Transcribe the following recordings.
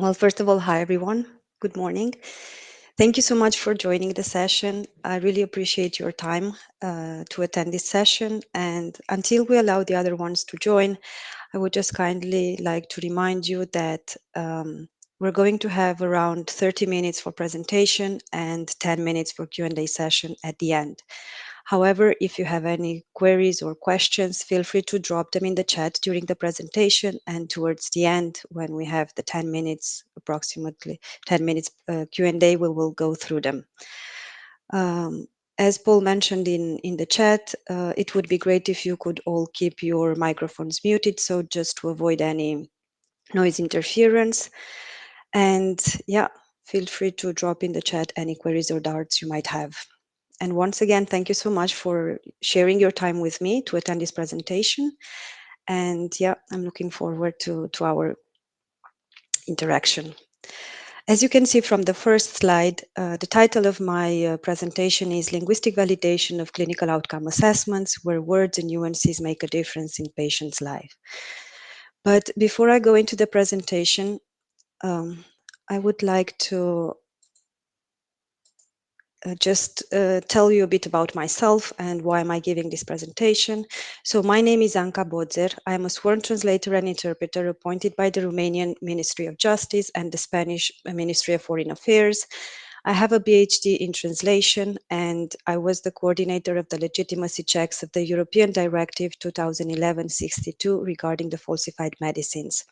Well, first of all, hi everyone. Good morning. Thank you so much for joining the session. I really appreciate your time to attend this session. And until we allow the other ones to join, I would just kindly like to remind you that we're going to have around 30 minutes for presentation and 10 minutes for Q&A session at the end. However, if you have any queries or questions, feel free to drop them in the chat during the presentation, and towards the end, when we have the 10 minutes, approximately 10 minutes Q&A, we will go through them. As Paul mentioned in the chat, it would be great if you could all keep your microphones muted, so just to avoid any noise interference. And yeah, feel free to drop in the chat any queries or doubts you might have. And once again, thank you so much for sharing your time with me to attend this presentation. And yeah, I'm looking forward to our interaction. As you can see from the first slide, the title of my presentation is Linguistic Validation of Clinical Outcome Assessments, where words and nuances make a difference in patients' life. But before I go into the presentation, I would like to just tell you a bit about myself and why am I giving this presentation. So my name is Anca Bodzer. I am a sworn translator and interpreter appointed by the Romanian Ministry of Justice and the Spanish Ministry of Foreign Affairs. I have a PhD in translation, and I was the coordinator of the legitimacy checks of the European Directive 2011-62 regarding the falsified medicines.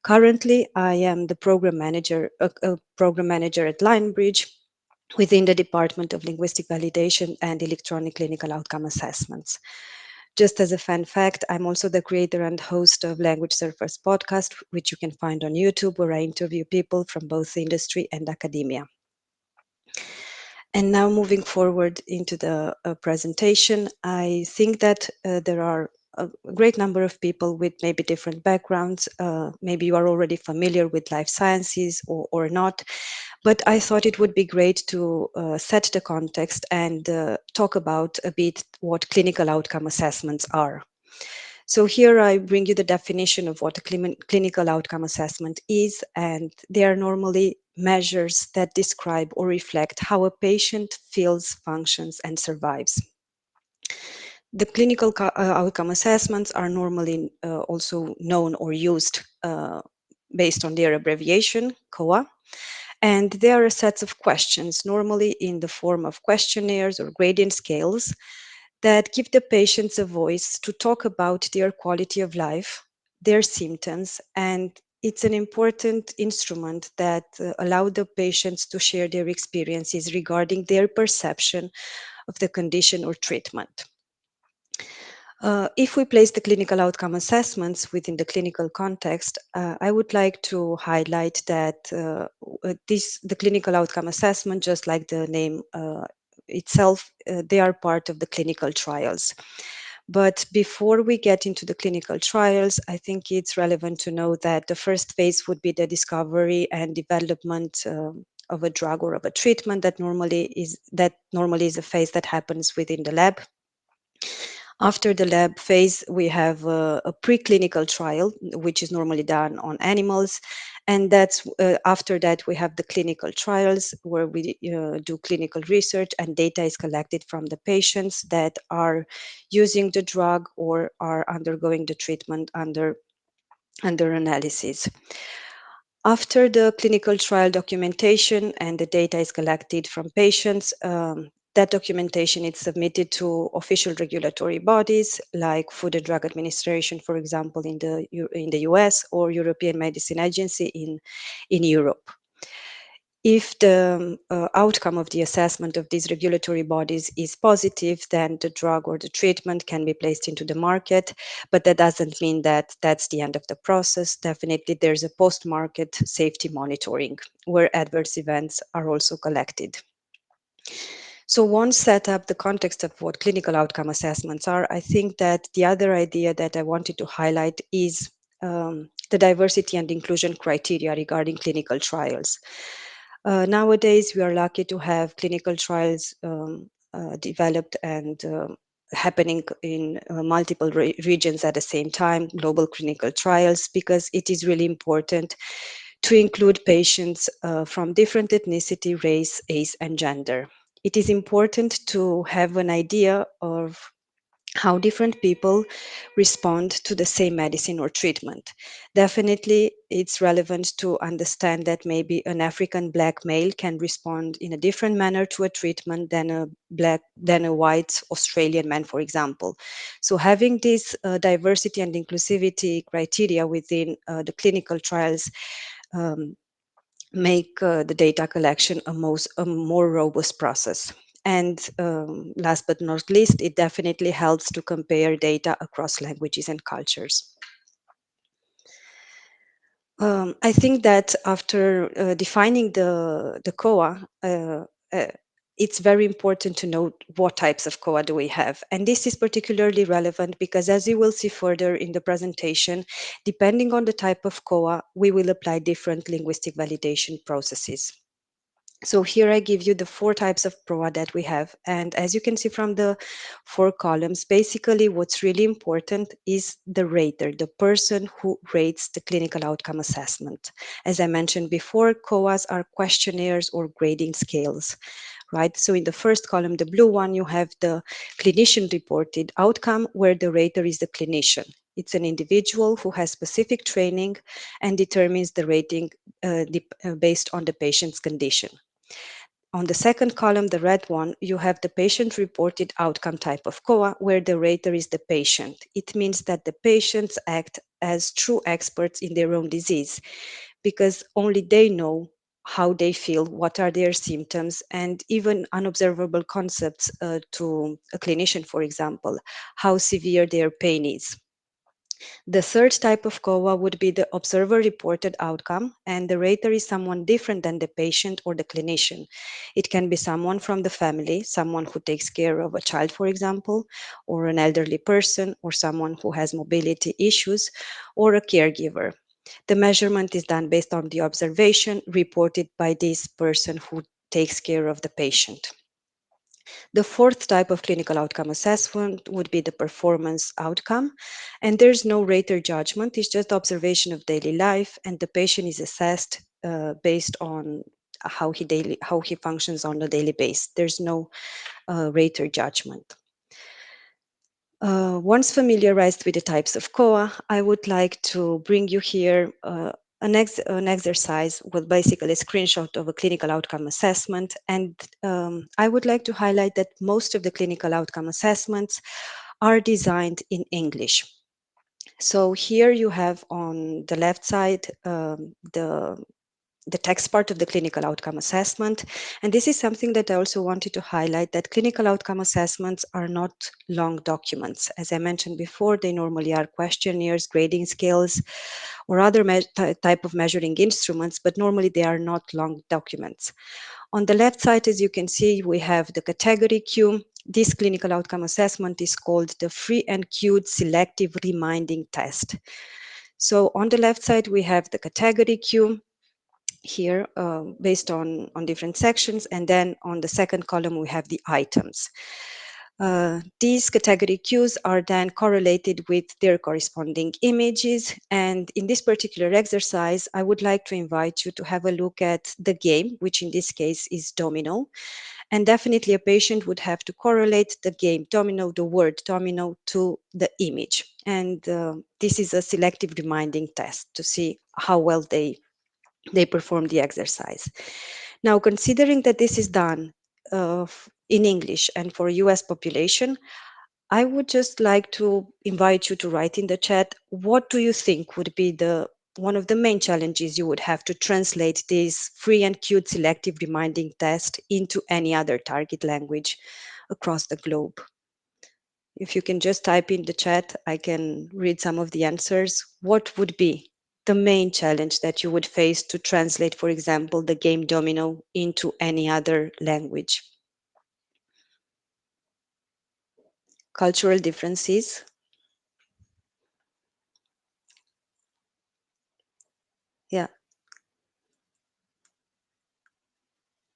Currently, I am the program manager at Lionbridge, within the Department of Linguistic Validation and Electronic Clinical Outcome Assessments. Just as a fun fact, I'm also the creator and host of Language Surfers podcast, which you can find on YouTube, where I interview people from both industry and academia. And now moving forward into the presentation, I think that there are a great number of people with maybe different backgrounds. Maybe you are already familiar with life sciences or not, but I thought it would be great to set the context and talk about a bit what clinical outcome assessments are. So here I bring you the definition of what a clinical outcome assessment is, and they are normally measures that describe or reflect how a patient feels, functions, and survives. The clinical outcome assessments are normally also known or used based on their abbreviation, COA, and they are a set of questions, normally in the form of questionnaires or gradient scales, that give the patients a voice to talk about their quality of life, their symptoms, and it's an important instrument that allow the patients to share their experiences regarding their perception of the condition or treatment. If we place the clinical outcome assessments within the clinical context, I would like to highlight that the clinical outcome assessment, just like the name itself, they are part of the clinical trials. But before we get into the clinical trials, I think it's relevant to know that the first phase would be the discovery and development of a drug or of a treatment that normally is a phase that happens within the lab. After the lab phase, we have a preclinical trial, which is normally done on animals. And that's after that, we have the clinical trials where we do clinical research and data is collected from the patients that are using the drug or are undergoing the treatment under analysis. After the clinical trial documentation and the data is collected from patients, that documentation is submitted to official regulatory bodies like Food and Drug Administration, for example, in the US, or European Medicine Agency in Europe. If the outcome of the assessment of these regulatory bodies is positive, then the drug or the treatment can be placed into the market. But that doesn't mean that that's the end of the process. Definitely, there's a post-market safety monitoring where adverse events are also collected. So once set up the context of what clinical outcome assessments are, I think that the other idea that I wanted to highlight is the diversity and inclusion criteria regarding clinical trials. Nowadays, we are lucky to have clinical trials developed and happening in multiple regions at the same time, global clinical trials, because it is really important to include patients from different ethnicity, race, age, and gender. It is important to have an idea of how different people respond to the same medicine or treatment. Definitely, it's relevant to understand that maybe an African black male can respond in a different manner to a treatment than a white Australian man, for example. So having this diversity and inclusivity criteria within the clinical trials um, make the data collection a more robust process. And last but not least, it definitely helps to compare data across languages and cultures. I think that after defining the COA, uh, it's very important to know what types of COA do we have. And this is particularly relevant because, as you will see further in the presentation, depending on the type of COA, we will apply different linguistic validation processes. So here I give you the four types of PROA that we have. And as you can see from the four columns, basically what's really important is the rater, the person who rates the clinical outcome assessment. As I mentioned before, COAs are questionnaires or grading scales, right? So in the first column, the blue one, you have the clinician reported outcome where the rater is the clinician. It's an individual who has specific training and determines the rating based on the patient's condition. On the second column, the red one, you have the patient-reported outcome type of COA, where the rater is the patient. It means that the patients act as true experts in their own disease, because only they know how they feel, what are their symptoms, and even unobservable concepts to a clinician, for example, how severe their pain is. The third type of COA would be the observer reported outcome, and the rater is someone different than the patient or the clinician. It can be someone from the family, someone who takes care of a child, for example, or an elderly person, or someone who has mobility issues, or a caregiver. The measurement is done based on the observation reported by this person who takes care of the patient. The fourth type of clinical outcome assessment would be the performance outcome. And there's no rater judgment, it's just observation of daily life, and the patient is assessed based on how he functions on a daily basis. There's no rater judgment. Once familiarized with the types of COA, I would like to bring you here an exercise with basically a screenshot of a clinical outcome assessment. And I would like to highlight that most of the clinical outcome assessments are designed in English. So here you have on the left side the text part of the clinical outcome assessment. And this is something that I also wanted to highlight, that clinical outcome assessments are not long documents. As I mentioned before, they normally are questionnaires, grading scales, or other type of measuring instruments, but normally they are not long documents. On the left side, as you can see, we have the category queue. This clinical outcome assessment is called the free and queued selective reminding test. So on the left side, we have the category queue here based on different sections. And then on the second column, we have the items. These category cues are then correlated with their corresponding images. And in this particular exercise, I would like to invite you to have a look at the game, which in this case is domino. And definitely a patient would have to correlate the game domino, the word domino, to the image. And this is a selective reminding test to see how well they perform the exercise. Now, considering that this is done in English and for US population, I would just like to invite you to write in the chat, what do you think would be the one of the main challenges you would have to translate this free and cute selective reminding test into any other target language across the globe? If you can just type in the chat, I can read some of the answers. What would be the main challenge that you would face to translate, for example, the game domino into any other language? Cultural differences. Yeah.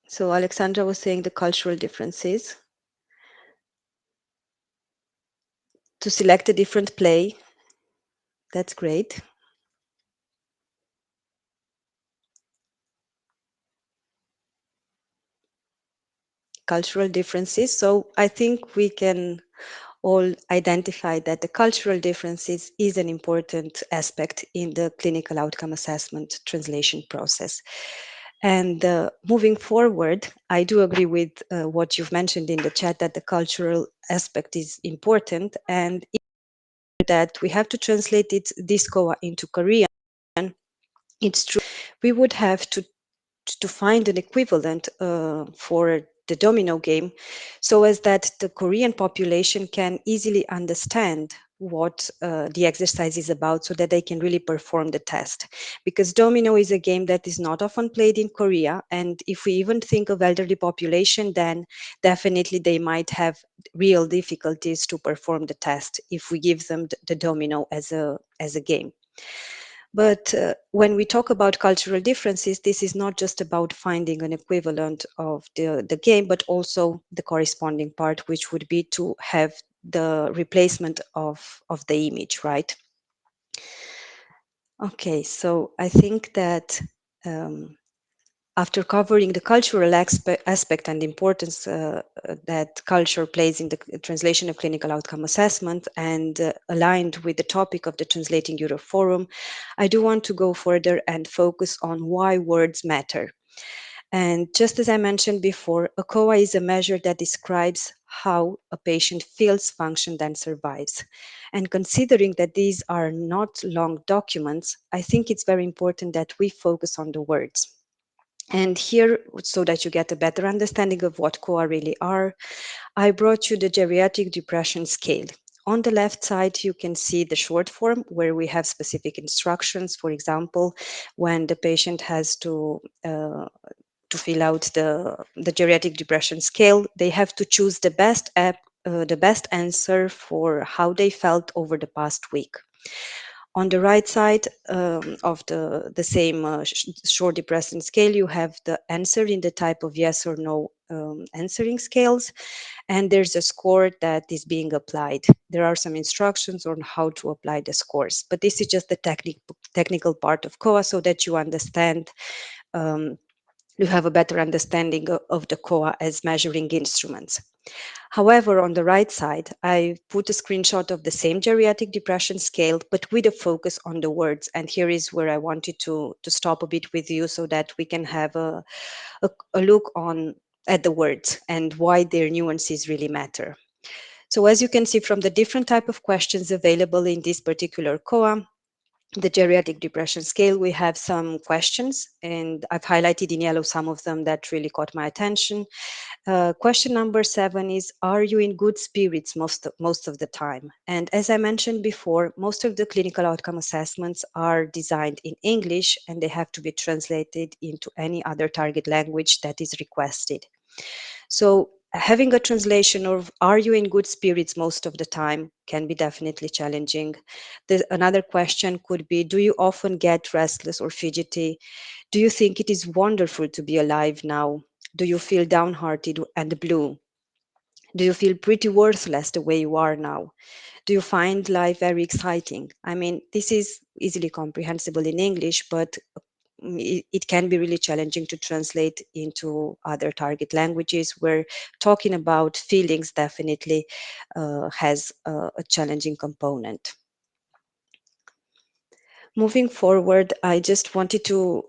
So Alexandra was saying the cultural differences. To select a different play. That's great. cultural differences. So I think we can all identify that the cultural differences is an important aspect in the clinical outcome assessment translation process. And moving forward, I do agree with what you've mentioned in the chat that the cultural aspect is important, and that we have to translate this COA into Korean. It's true. We would have to find an equivalent for the domino game so as that the Korean population can easily understand what the exercise is about so that they can really perform the test. Because domino is a game that is not often played in Korea. And if we even think of elderly population, then definitely they might have real difficulties to perform the test if we give them the domino as a game. But when we talk about cultural differences, this is not just about finding an equivalent of the game, but also the corresponding part, which would be to have the replacement of the image, right? Okay, so I think that um, after covering the cultural aspect and importance that culture plays in the translation of clinical outcome assessment and aligned with the topic of the Translating Europe Forum, I do want to go further and focus on why words matter. And just as I mentioned before, a COA is a measure that describes how a patient feels, functions, and survives. And considering that these are not long documents, I think it's very important that we focus on the words. And here, so that you get a better understanding of what COA really are, I brought you the geriatric depression scale. On the left side, you can see the short form where we have specific instructions. For example, when the patient has to fill out the geriatric depression scale, they have to choose the best answer for how they felt over the past week. On the right side of the same short depression scale, you have the answer in the type of yes or no answering scales, and there's a score that is being applied. There are some instructions on how to apply the scores, but this is just the technical part of COA so that you understand, you have a better understanding of the COA as measuring instruments. However, on the right side, I put a screenshot of the same geriatric depression scale, but with a focus on the words. And here is where I wanted to stop a bit with you so that we can have a look on at the words and why their nuances really matter. So as you can see from the different type of questions available in this particular COA, the geriatric depression scale, we have some questions, and I've highlighted in yellow some of them that really caught my attention. Question number 7 is, are you in good spirits most of the time? And as I mentioned before, most of the clinical outcome assessments are designed in English and they have to be translated into any other target language that is requested. So having a translation of are you in good spirits most of the time can be definitely challenging. Another question could be, do you often get restless or fidgety? Do you think it is wonderful to be alive now? Do you feel downhearted and blue? Do you feel pretty worthless the way you are now? Do you find life very exciting? I mean, this is easily comprehensible in English, but it can be really challenging to translate into other target languages where talking about feelings definitely has a challenging component. Moving forward, I just wanted to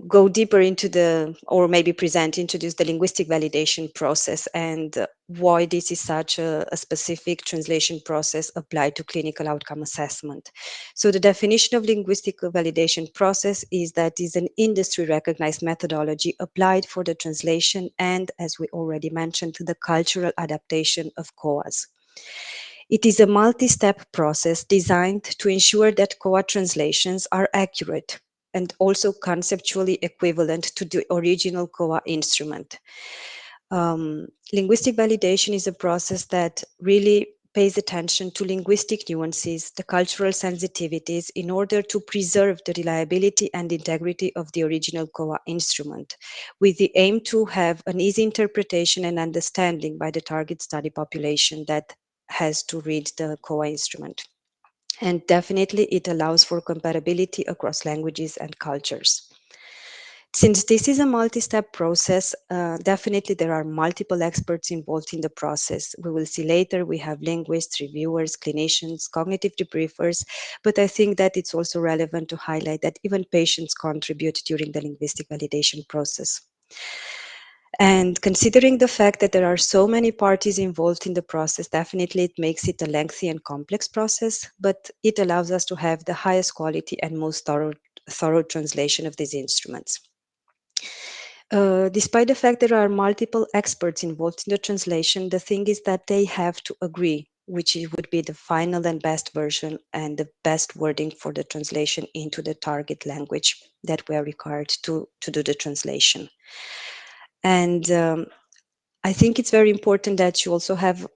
go deeper into or maybe introduce the linguistic validation process and why this is such a specific translation process applied to clinical outcome assessment. So the definition of linguistic validation process is that is an industry recognized methodology applied for the translation and, as we already mentioned, to the cultural adaptation of COAs. It is a multi-step process designed to ensure that COA translations are accurate and also conceptually equivalent to the original COA instrument. Linguistic validation is a process that really pays attention to linguistic nuances, the cultural sensitivities, in order to preserve the reliability and integrity of the original COA instrument, with the aim to have an easy interpretation and understanding by the target study population that has to read the COA instrument. And definitely it allows for compatibility across languages and cultures. Since this is a multi-step process, definitely there are multiple experts involved in the process. We will see later, we have linguists, reviewers, clinicians, cognitive debriefers, but I think that it's also relevant to highlight that even patients contribute during the linguistic validation process. And considering the fact that there are so many parties involved in the process, definitely it makes it a lengthy and complex process, but it allows us to have the highest quality and most thorough translation of these instruments. Despite the fact there are multiple experts involved in the translation, the thing is that they have to agree which would be the final and best version and the best wording for the translation into the target language that we are required to do the translation. And I think it's very important that you also have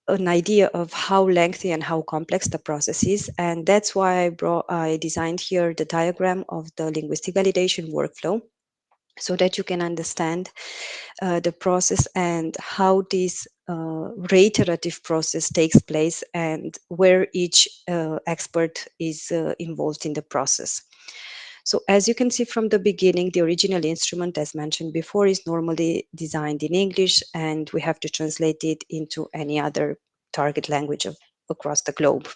an idea of how lengthy and how complex the process is. And that's why I designed here the diagram of the linguistic validation workflow so that you can understand the process and how this reiterative process takes place and where each expert is involved in the process. So as you can see from the beginning, the original instrument, as mentioned before, is normally designed in English, and we have to translate it into any other target language across the globe.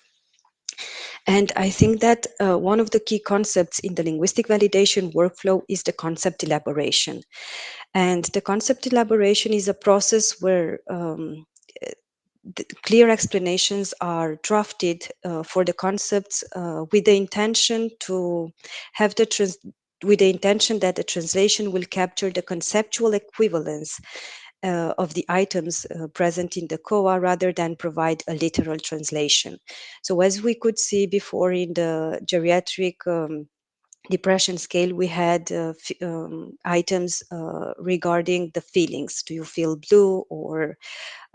And I think that one of the key concepts in the linguistic validation workflow is the concept elaboration. And the concept elaboration is a process where the clear explanations are drafted for the concepts with the intention to have with the intention that the translation will capture the conceptual equivalence of the items present in the COA rather than provide a literal translation. So as we could see before in the geriatric depression scale, we had items regarding the feelings. Do you feel blue, or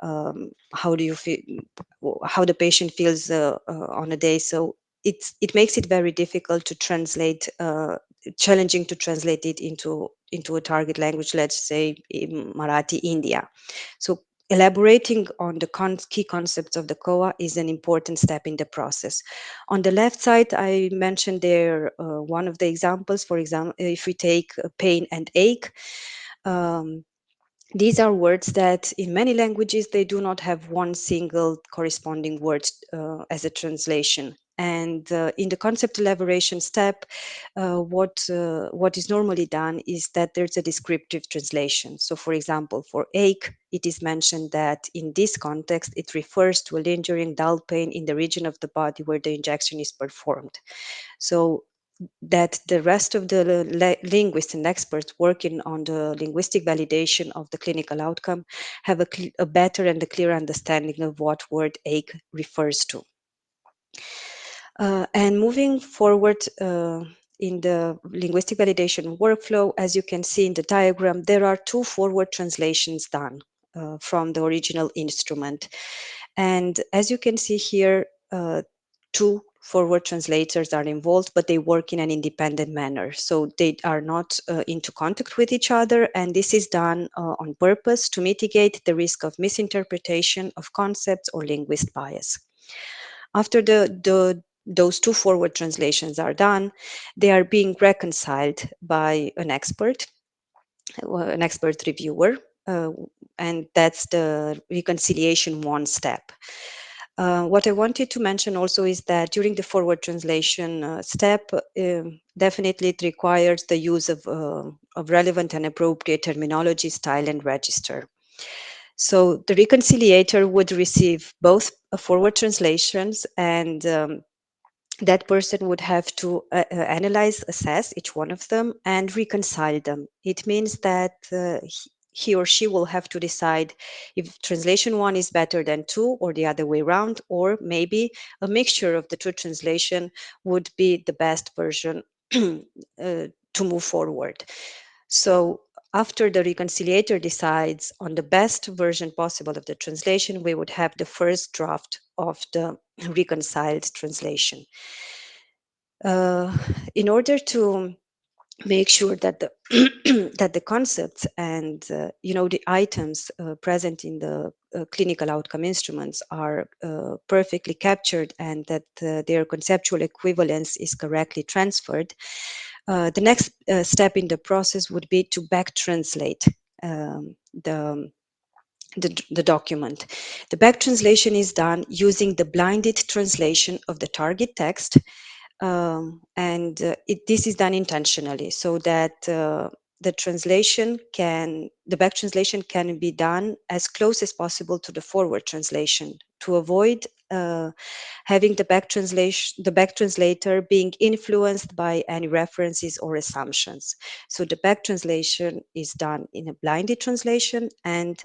how do you feel, how the patient feels on a day? So it makes it very difficult to translate, challenging to translate it into a target language, let's say in Marathi, India. So elaborating on the key concepts of the COA is an important step in the process. On the left side, I mentioned there one of the examples. For example, if we take pain and ache, um, these are words that in many languages they do not have one single corresponding word as a translation. And in the concept elaboration step, what is normally done is that there's a descriptive translation. So, for example, for ache, it is mentioned that in this context, it refers to a lingering dull pain in the region of the body where the injection is performed. So that the rest of the linguists and experts working on the linguistic validation of the clinical outcome have a better and a clear understanding of what word ache refers to. And moving forward in the linguistic validation workflow, as you can see in the diagram, there are two forward translations done from the original instrument. And as you can see here, two forward translators are involved, but they work in an independent manner. So they are not into contact with each other. And this is done on purpose to mitigate the risk of misinterpretation of concepts or linguist bias. After those two forward translations are done, they are being reconciled by an expert reviewer, uh, and that's the reconciliation one step. What I wanted to mention also is that during the forward translation step, definitely it requires the use of relevant and appropriate terminology, style, and register. So the reconciliator would receive both forward translations, and that person would have to analyze, assess each one of them, and reconcile them. It means that he or she will have to decide if translation one is better than two, or the other way around, or maybe a mixture of the two translation would be the best version to move forward. So after the reconciliator decides on the best version possible of the translation, we would have the first draft of the reconciled translation. In order to make sure that the that the concepts and the items present in the clinical outcome instruments are perfectly captured and that their conceptual equivalence is correctly transferred, The next step in the process would be to back translate um, the document. The back translation is done using the blinded translation of the target text, and this is done intentionally so that the back translation can be done as close as possible to the forward translation to avoid having the back translator being influenced by any references or assumptions. So the back translation is done in a blinded translation, and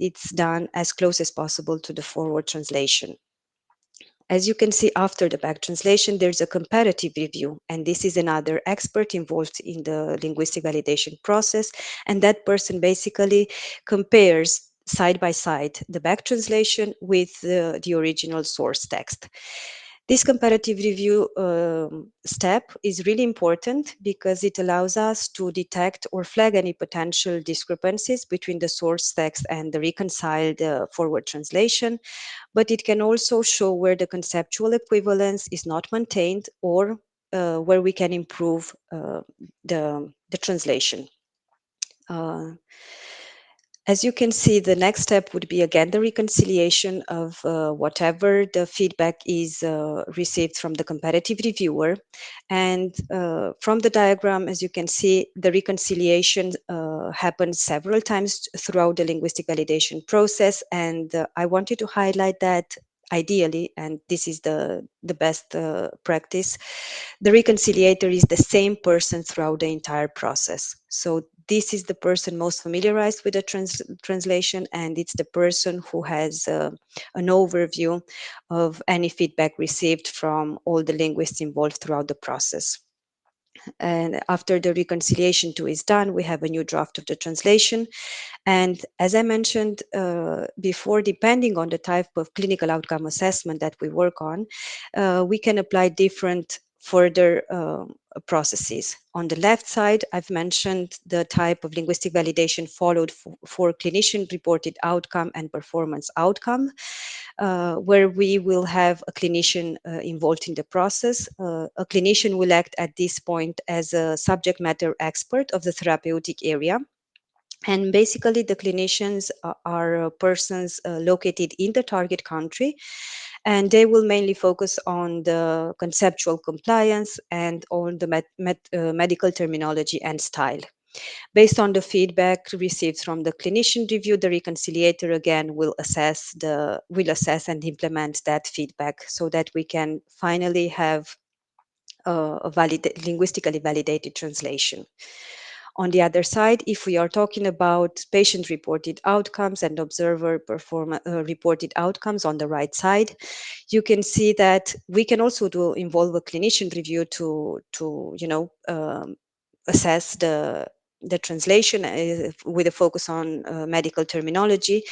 it's done as close as possible to the forward translation. As you can see, after the back translation, there's a comparative review, and this is another expert involved in the linguistic validation process. And that person basically compares side by side the back translation with the original source text. This comparative review step is really important because it allows us to detect or flag any potential discrepancies between the source text and the reconciled forward translation, but it can also show where the conceptual equivalence is not maintained or where we can improve the translation. Uh, as you can see, the next step would be again the reconciliation of whatever the feedback is received from the comparative reviewer. And from the diagram, as you can see, the reconciliation happens several times throughout the linguistic validation process. And I wanted to highlight that ideally, and this is the best practice, the reconciliator is the same person throughout the entire process. So this is the person most familiarized with the translation, and it's the person who has an overview of any feedback received from all the linguists involved throughout the process. And after the reconciliation too is done, we have a new draft of the translation. And as I mentioned before, depending on the type of clinical outcome assessment that we work on, we can apply different further processes. On the left side, I've mentioned the type of linguistic validation followed for clinician reported outcome and performance outcome, where we will have a clinician involved in the process. A clinician will act at this point as a subject matter expert of the therapeutic area. And basically, the clinicians are persons located in the target country, and they will mainly focus on the conceptual compliance and on the medical terminology and style. Based on the feedback received from the clinician review, the reconciliator again will assess and implement that feedback so that we can finally have linguistically validated translation. On the other side, if we are talking about patient reported outcomes and observer reported outcomes on the right side, you can see that we can also involve a clinician review to assess the translation with a focus on medical terminology.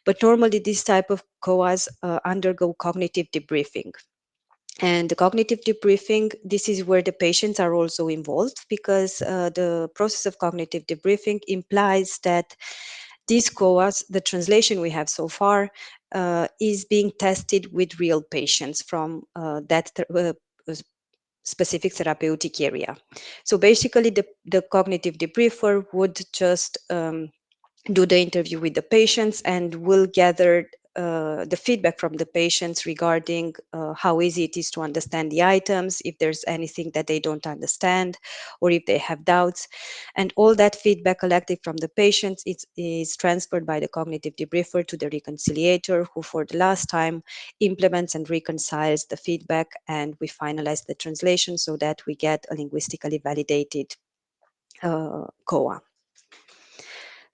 But normally these type of COAs undergo cognitive debriefing. And the cognitive debriefing, this is where the patients are also involved, because the process of cognitive debriefing implies that these COAs, the translation we have so far, is being tested with real patients from specific therapeutic area. So basically, the cognitive debriefer would just do the interview with the patients and will gather the feedback from the patients regarding how easy it is to understand the items, if there's anything that they don't understand, or if they have doubts. And all that feedback collected from the patients is transferred by the cognitive debriefer to the reconciliator, who for the last time implements and reconciles the feedback, and we finalize the translation so that we get a linguistically validated COA.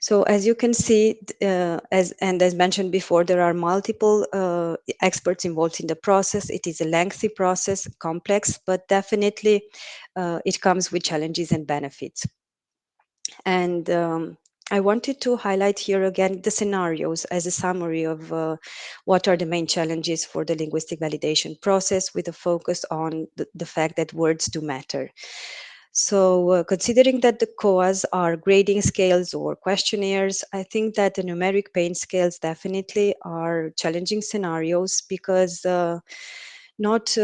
So as you can see, as mentioned before, there are multiple experts involved in the process. It is a lengthy process, complex, but definitely it comes with challenges and benefits. And I wanted to highlight here again the scenarios as a summary of what are the main challenges for the linguistic validation process, with a focus on the fact that words do matter. So, considering that the COAs are grading scales or questionnaires, I think that the numeric pain scales definitely are challenging scenarios because not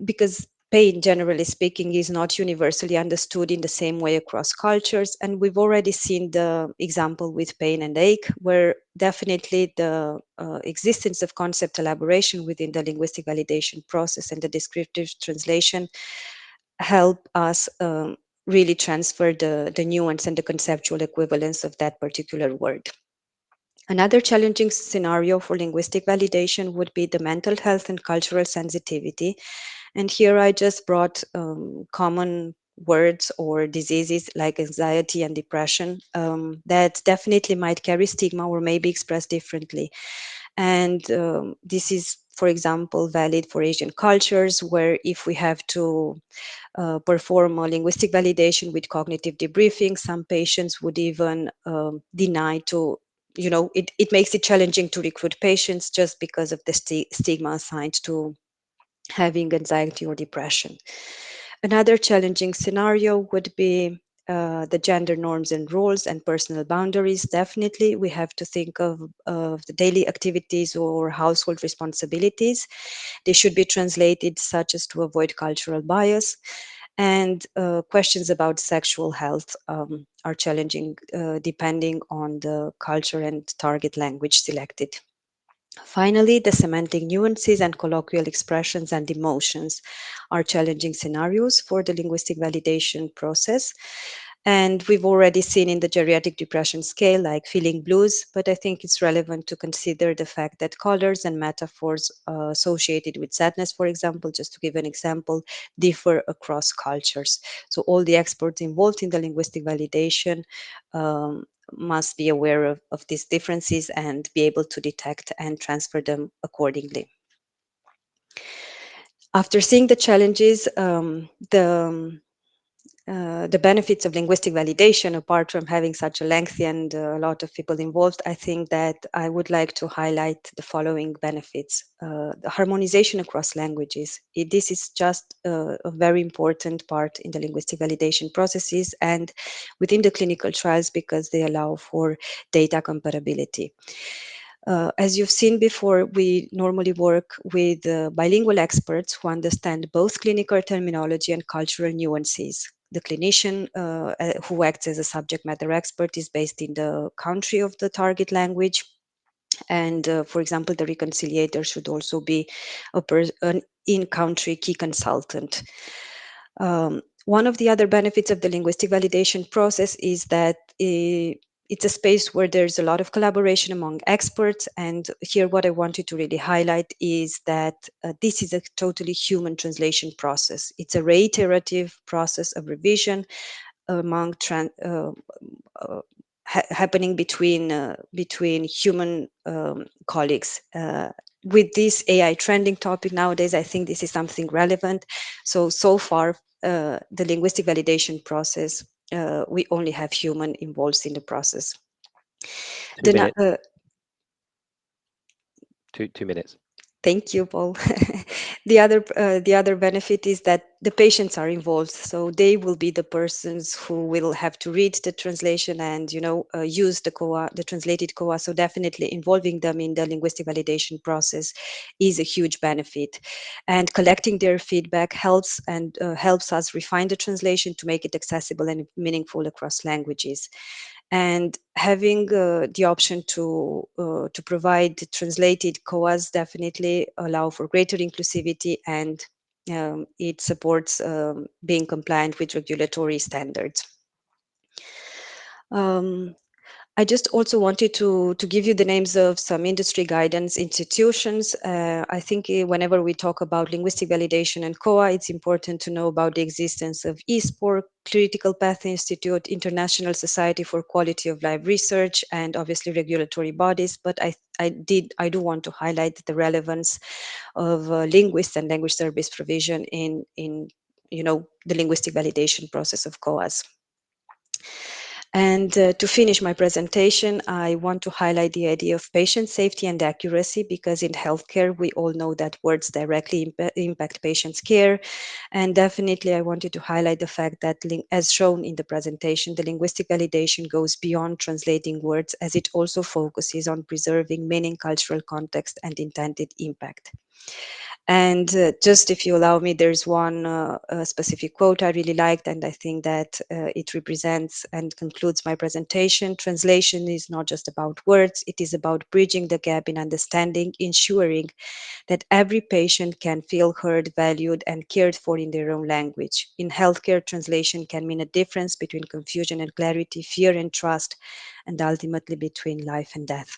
because pain, generally speaking, is not universally understood in the same way across cultures. And we've already seen the example with pain and ache, where definitely the existence of concept elaboration within the linguistic validation process and the descriptive translation help us really transfer the nuance and the conceptual equivalence of that particular word. Another challenging scenario for linguistic validation would be the mental health and cultural sensitivity. And here I just brought common words or diseases like anxiety and depression that definitely might carry stigma or may be expressed differently. And this is, for example, valid for Asian cultures, where if we have to perform a linguistic validation with cognitive debriefing, some patients would even deny to, it makes it challenging to recruit patients just because of the stigma assigned to having anxiety or depression. Another challenging scenario would be the gender norms and roles and personal boundaries. Definitely, we have to think of the daily activities or household responsibilities. They should be translated such as to avoid cultural bias. And questions about sexual health are challenging depending on the culture and target language selected. Finally, the semantic nuances and colloquial expressions and emotions are challenging scenarios for the linguistic validation process. And we've already seen in the geriatric depression scale, like feeling blues, but I think it's relevant to consider the fact that colors and metaphors associated with sadness, for example, just to give an example, differ across cultures. So all the experts involved in the linguistic validation must be aware of these differences and be able to detect and transfer them accordingly. After seeing the challenges, the benefits of linguistic validation, apart from having such a lengthy and a lot of people involved, I think that I would like to highlight the following benefits. The harmonization across languages. This is just a very important part in the linguistic validation processes and within the clinical trials because they allow for data comparability. As you've seen before, we normally work with bilingual experts who understand both clinical terminology and cultural nuances. The clinician who acts as a subject matter expert is based in the country of the target language. And for example, the reconciliator should also be an in country key consultant. One of the other benefits of the linguistic validation process is that it's a space where there's a lot of collaboration among experts. And here, what I wanted to really highlight is that this is a totally human translation process. It's a reiterative process of revision among happening between human colleagues. With this AI trending topic nowadays, I think this is something relevant. So far, the linguistic validation process, we only have human involved in the process. Two The, minutes. 2 minutes. Thank you, Paul. The other benefit is that the patients are involved, so they will be the persons who will have to read the translation and use the COA, the translated COA. So definitely involving them in the linguistic validation process is a huge benefit, and collecting their feedback helps us refine the translation to make it accessible and meaningful across languages. And having the option to provide translated COAs definitely allow for greater inclusivity, and it supports being compliant with regulatory standards. Um, I just also wanted to give you the names of some industry guidance institutions. I think whenever we talk about linguistic validation and COA, it's important to know about the existence of eSport, Critical Path Institute, International Society for Quality of Life Research, and obviously regulatory bodies. But I do want to highlight the relevance of linguists and language service provision in the linguistic validation process of COAs. And to finish my presentation, I want to highlight the idea of patient safety and accuracy, because in healthcare, we all know that words directly impact patients' care. And definitely, I wanted to highlight the fact that, as shown in the presentation, the linguistic validation goes beyond translating words, as it also focuses on preserving meaning, cultural context, and intended impact. And just if you allow me, there's one specific quote I really liked, and I think that it represents and concludes my presentation. Translation is not just about words, it is about bridging the gap in understanding, ensuring that every patient can feel heard, valued, and cared for in their own language. In healthcare, translation can mean a difference between confusion and clarity, fear and trust, and ultimately between life and death.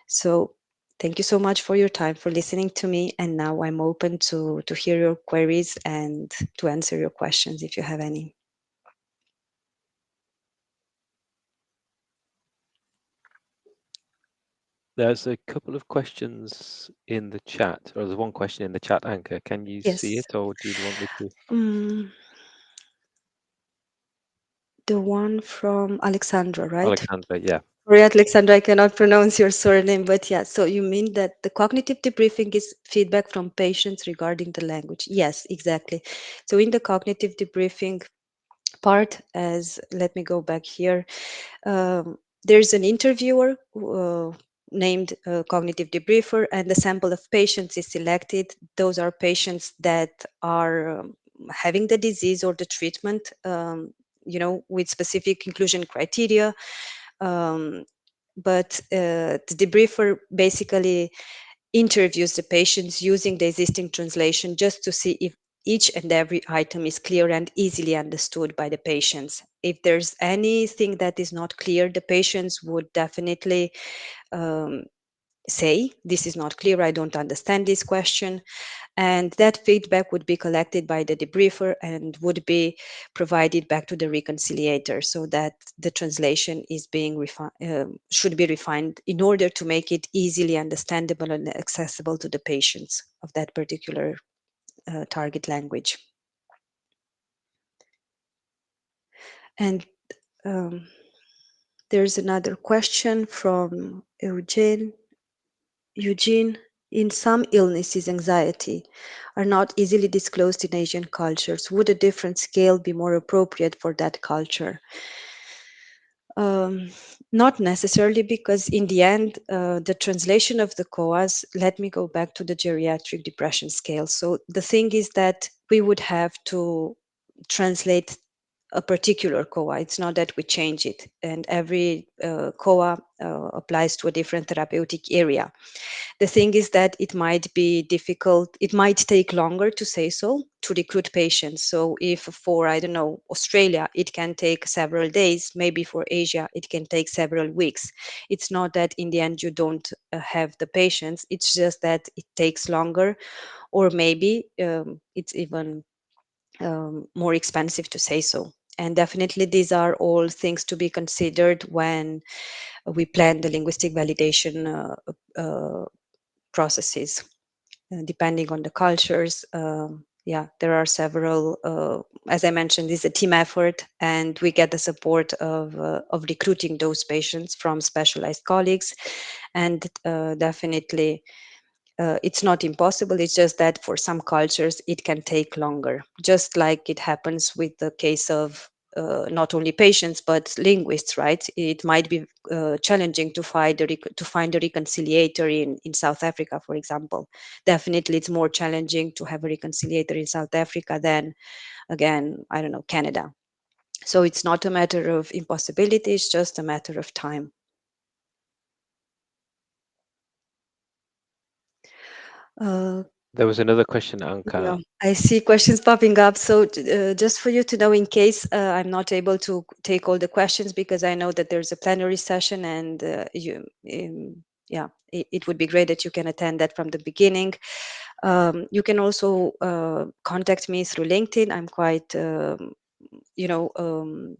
So, thank you so much for your time, for listening to me. And now I'm open to hear your queries and to answer your questions if you have any. There's a couple of questions in the chat, or there's one question in the chat, Anchor. Can you see Yes. it, or do you want me to? Mm, the one from Alexandra, right? Alexandra, yeah. Sorry, Alexandra, I cannot pronounce your surname, but yeah. So you mean that the cognitive debriefing is feedback from patients regarding the language? Yes, exactly. So in the cognitive debriefing part, as let me go back here, there's an interviewer named cognitive debriefer, and the sample of patients is selected. Those are patients that are having the disease or the treatment, with specific inclusion criteria. Um, but the debriefer basically interviews the patients using the existing translation just to see if each and every item is clear and easily understood by the patients. If there's anything that is not clear, the patients would definitely um, say, "This is not clear, I don't understand this question." And that feedback would be collected by the debriefer and would be provided back to the reconciliator so that the translation is being should be refined in order to make it easily understandable and accessible to the patients of that particular target language. And um, there's another question from Eugene. In some illnesses, anxiety are not easily disclosed in Asian cultures. Would a different scale be more appropriate for that culture? Um, Not necessarily, because in the end, the translation of the COAs, let me go back to the geriatric depression scale. So the thing is that we would have to translate a particular COA. It's not that we change it, and every COA applies to a different therapeutic area. The thing is that it might be difficult, it might take longer to say so, to recruit patients. So if for, I don't know, Australia, it can take several days, maybe for Asia, it can take several weeks. It's not that in the end you don't have the patients, it's just that it takes longer, or maybe it's even more expensive to say so. And definitely, these are all things to be considered when we plan the linguistic validation processes, depending on the cultures. Yeah, there are several. As I mentioned, it's a team effort, and we get the support of recruiting those patients from specialized colleagues, and definitely it's not impossible. It's just that for some cultures, it can take longer, just like it happens with the case of not only patients but linguists, right? It might be challenging to find a reconciliator in South Africa, for example. Definitely, it's more challenging to have a reconciliator in South Africa than, again, I don't know, Canada. So it's not a matter of impossibility; it's just a matter of time. Uh, There was another question, Anka. Yeah, I see questions popping up. So, just for you to know, in case I'm not able to take all the questions, because I know that there's a plenary session, and yeah, it would be great that you can attend that from the beginning. You can also contact me through LinkedIn. I'm quite, you know, um,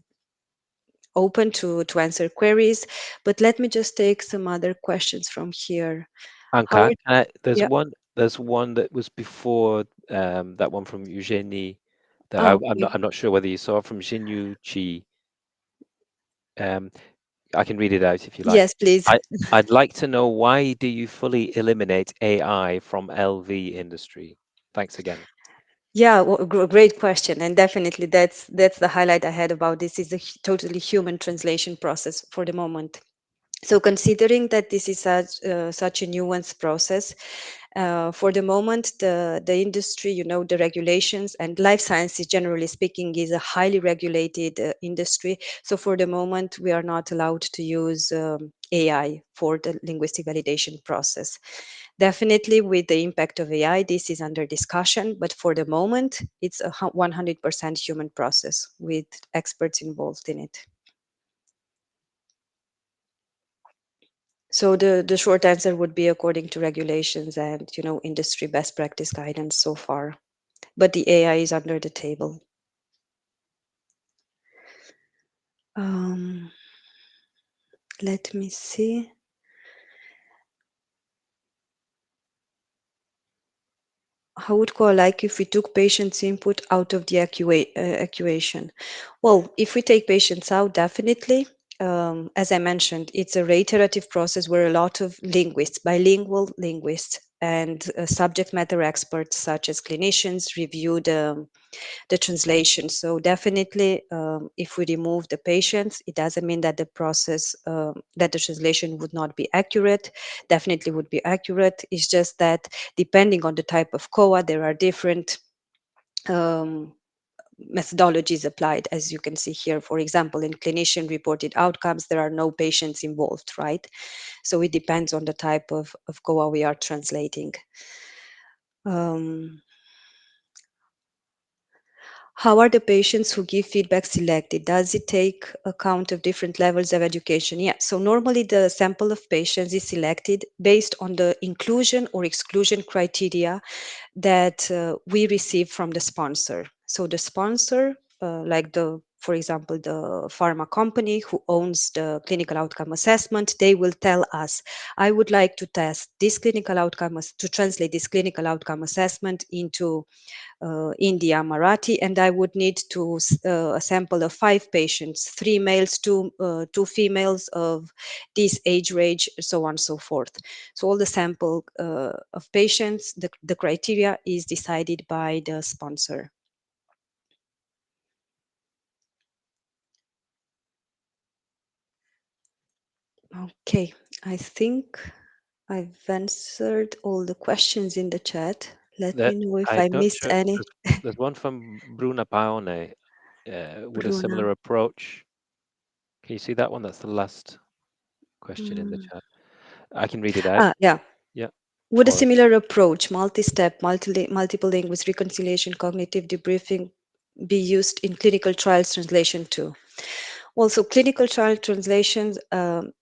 open to answer queries. But let me just take some other questions from here. How Anka, are, there's yeah? one. There's one that was before that one from Eugenie. That Oh, I'm okay. not. I'm not sure whether you saw from Xinyu Chi. Um, I can read it out if you like. Yes, please. I I'd like to know, why do you fully eliminate AI from LV industry? Thanks again. Yeah, well, great question, and definitely that's the highlight I had about this is a totally human translation process for the moment. So considering that this is such a nuanced process, for the moment, the industry, the regulations and life sciences, generally speaking, is a highly regulated industry. So for the moment, we are not allowed to use AI for the linguistic validation process. Definitely, with the impact of AI, this is under discussion, but for the moment, it's a 100% human process with experts involved in it. So the short answer would be according to regulations and industry best practice guidance so far. But the AI is under the table. Um, Let me see. How would call like if we took patients' input out of the equation? Well, if we take patients out, definitely. As I mentioned, it's a reiterative process where a lot of linguists, bilingual linguists, and subject matter experts such as clinicians review the translation. So definitely, if we remove the patients, it doesn't mean that the process, that the translation would not be accurate. Definitely would be accurate. It's just that depending on the type of COA, there are different um, methodologies applied, as you can see here. For example, in clinician reported outcomes, there are no patients involved, right? So it depends on the type of COA we are translating. Um, How are the patients who give feedback selected? Does it take account of different levels of education? Yeah, so normally the sample of patients is selected based on the inclusion or exclusion criteria that we receive from the sponsor. So the sponsor, like for example, the pharma company who owns the clinical outcome assessment, they will tell us, I would like to test this clinical outcome, to translate this clinical outcome assessment into India Marathi, and I would need to a sample of 5 patients, 3 males, two females of this age range, so on and so forth. So all the sample of patients, the criteria is decided by the sponsor. Okay, I think I've answered all the questions in the chat. Let That me know if I I don't missed sure any. there's one from Bruna Paone, with a Bruna. similar approach. Can you see that one? That's the last question in the Mm. chat. I can read it out. Yeah. Yeah. Would a Or similar approach, multi-step, multiple linguist reconciliation, cognitive debriefing, be used in clinical trials translation too? Also, clinical trial translations um,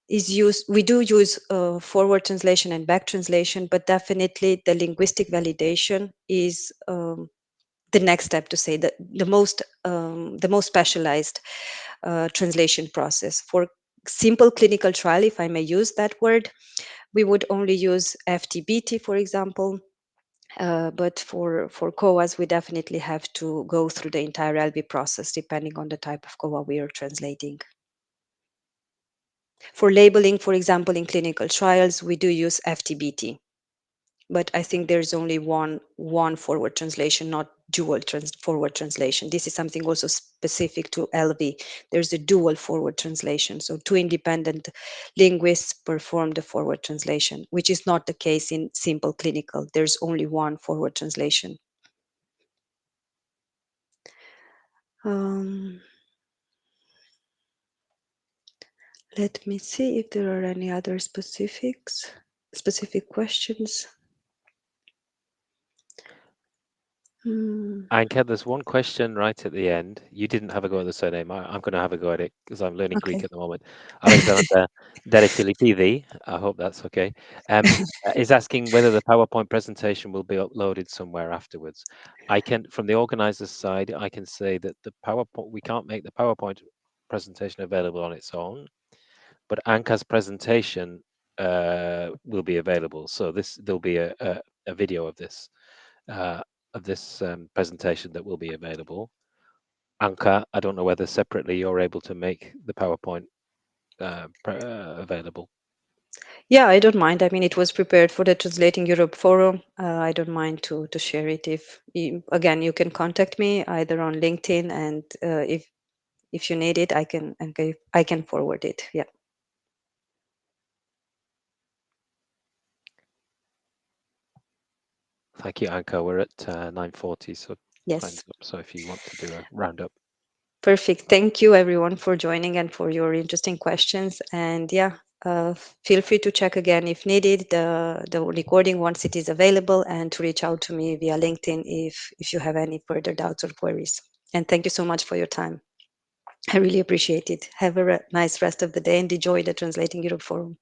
is used. We do use forward translation and back translation, but definitely the linguistic validation is the next step to say that the most specialized translation process for simple clinical trial, if I may use that word. We would only use FTBT, for example, but for COAs, we definitely have to go through the entire LB process, depending on the type of COA we are translating. For labeling, for example, in clinical trials, we do use FTBT, but I think there's only one forward translation, not dual forward translation. This is something also specific to LV. There's a dual forward translation, so two independent linguists perform the forward translation, which is not the case in simple clinical. There's only one forward translation. um, Let me see if there are any other specific questions. Hmm. Anka, there's one question right at the end. You didn't have a go at the surname. I'm going to have a go at it because I'm learning Greek Okay. at the moment. Alexander Derefilipidi, I hope that's okay, is asking whether the PowerPoint presentation will be uploaded somewhere afterwards. From the organizer's side, I can say that we can't make the PowerPoint presentation available on its own, but Anka's presentation will be available. So there'll be a video uh, of this presentation that will be available. Anka, I don't know whether separately you're able to make the PowerPoint available. Yeah, I don't mind. I mean, it was prepared for the Translating Europe forum. I don't mind to share it. If again, you can contact me either on LinkedIn, and if if you need it, I can forward it. Yeah. Thank you, Anka. We're at 9:40, so Yes. time's up. So if you want to do a roundup. Perfect. Thank you everyone for joining and for your interesting questions. And yeah, uh, feel free to check again if needed the recording once it is available, and to reach out to me via LinkedIn if you have any further doubts or queries. And thank you so much for your time. I really appreciate it. Have a nice rest of the day and enjoy the Translating Europe Forum.